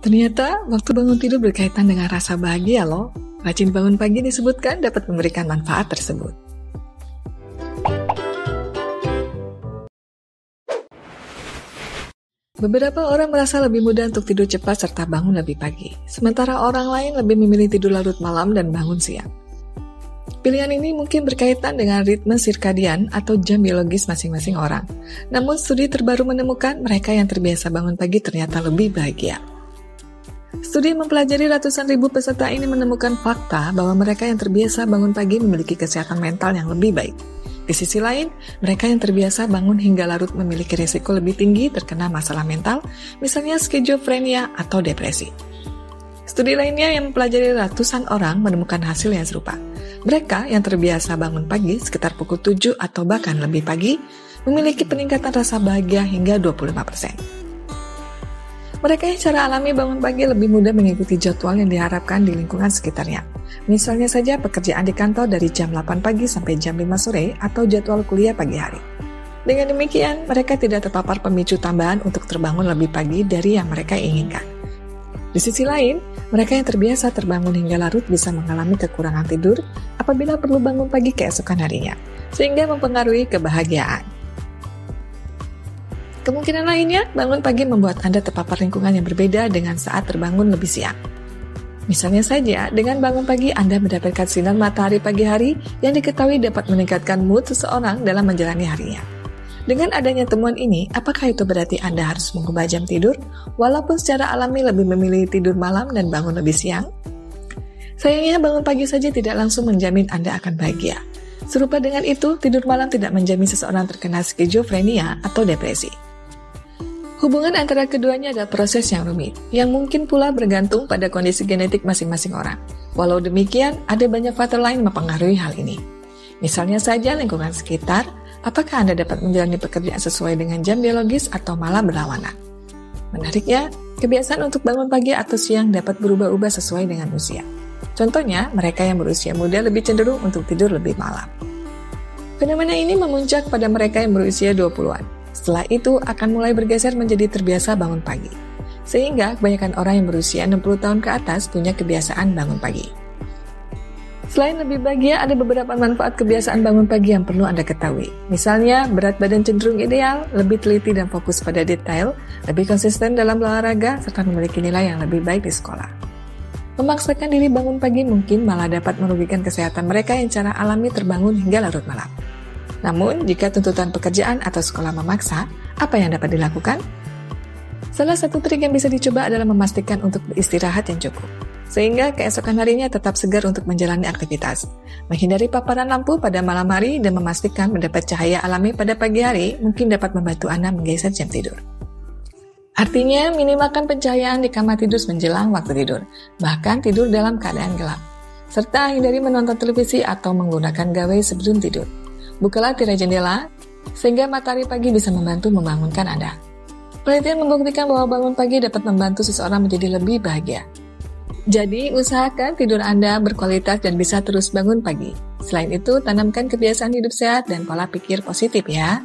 Ternyata waktu bangun tidur berkaitan dengan rasa bahagia loh. Rajin bangun pagi disebutkan dapat memberikan manfaat tersebut. Beberapa orang merasa lebih mudah untuk tidur cepat serta bangun lebih pagi, sementara orang lain lebih memilih tidur larut malam dan bangun siang. Pilihan ini mungkin berkaitan dengan ritme sirkadian atau jam biologis masing-masing orang. Namun studi terbaru menemukan mereka yang terbiasa bangun pagi ternyata lebih bahagia. Studi mempelajari ratusan ribu peserta ini menemukan fakta bahwa mereka yang terbiasa bangun pagi memiliki kesehatan mental yang lebih baik. Di sisi lain, mereka yang terbiasa bangun hingga larut memiliki risiko lebih tinggi terkena masalah mental, misalnya skizofrenia atau depresi. Studi lainnya yang mempelajari ratusan orang menemukan hasil yang serupa. Mereka yang terbiasa bangun pagi sekitar pukul 7 atau bahkan lebih pagi memiliki peningkatan rasa bahagia hingga 25%. Mereka yang secara alami bangun pagi lebih mudah mengikuti jadwal yang diharapkan di lingkungan sekitarnya. Misalnya saja pekerjaan di kantor dari jam 8 pagi sampai jam 5 sore atau jadwal kuliah pagi hari. Dengan demikian, mereka tidak terpapar pemicu tambahan untuk terbangun lebih pagi dari yang mereka inginkan. Di sisi lain, mereka yang terbiasa terbangun hingga larut bisa mengalami kekurangan tidur apabila perlu bangun pagi keesokan harinya, sehingga mempengaruhi kebahagiaan. Kemungkinan lainnya, bangun pagi membuat Anda terpapar lingkungan yang berbeda dengan saat terbangun lebih siang. Misalnya saja, dengan bangun pagi Anda mendapatkan sinar matahari pagi hari yang diketahui dapat meningkatkan mood seseorang dalam menjalani harinya. Dengan adanya temuan ini, apakah itu berarti Anda harus mengubah jam tidur, walaupun secara alami lebih memilih tidur malam dan bangun lebih siang? Sayangnya, bangun pagi saja tidak langsung menjamin Anda akan bahagia. Serupa dengan itu, tidur malam tidak menjamin seseorang terkena skizofrenia atau depresi. Hubungan antara keduanya adalah proses yang rumit, yang mungkin pula bergantung pada kondisi genetik masing-masing orang. Walau demikian, ada banyak faktor lain mempengaruhi hal ini. Misalnya saja lingkungan sekitar, apakah Anda dapat menjalani pekerjaan sesuai dengan jam biologis atau malah berlawanan. Menariknya, kebiasaan untuk bangun pagi atau siang dapat berubah-ubah sesuai dengan usia. Contohnya, mereka yang berusia muda lebih cenderung untuk tidur lebih malam. Fenomena ini memuncak pada mereka yang berusia 20-an. Setelah itu akan mulai bergeser menjadi terbiasa bangun pagi. Sehingga kebanyakan orang yang berusia 60 tahun ke atas punya kebiasaan bangun pagi. Selain lebih bahagia, ada beberapa manfaat kebiasaan bangun pagi yang perlu Anda ketahui. Misalnya, berat badan cenderung ideal, lebih teliti dan fokus pada detail, lebih konsisten dalam olahraga, serta memiliki nilai yang lebih baik di sekolah. Memaksakan diri bangun pagi mungkin malah dapat merugikan kesehatan mereka yang secara alami terbangun hingga larut malam. Namun, jika tuntutan pekerjaan atau sekolah memaksa, apa yang dapat dilakukan? Salah satu trik yang bisa dicoba adalah memastikan untuk beristirahat yang cukup, sehingga keesokan harinya tetap segar untuk menjalani aktivitas. Menghindari paparan lampu pada malam hari dan memastikan mendapat cahaya alami pada pagi hari mungkin dapat membantu Anda menggeser jam tidur. Artinya, minimalkan pencahayaan di kamar tidur menjelang waktu tidur, bahkan tidur dalam keadaan gelap. Serta hindari menonton televisi atau menggunakan gawai sebelum tidur. Bukalah tirai jendela, sehingga matahari pagi bisa membantu membangunkan Anda. Penelitian membuktikan bahwa bangun pagi dapat membantu seseorang menjadi lebih bahagia. Jadi, usahakan tidur Anda berkualitas dan bisa terus bangun pagi. Selain itu, tanamkan kebiasaan hidup sehat dan pola pikir positif ya.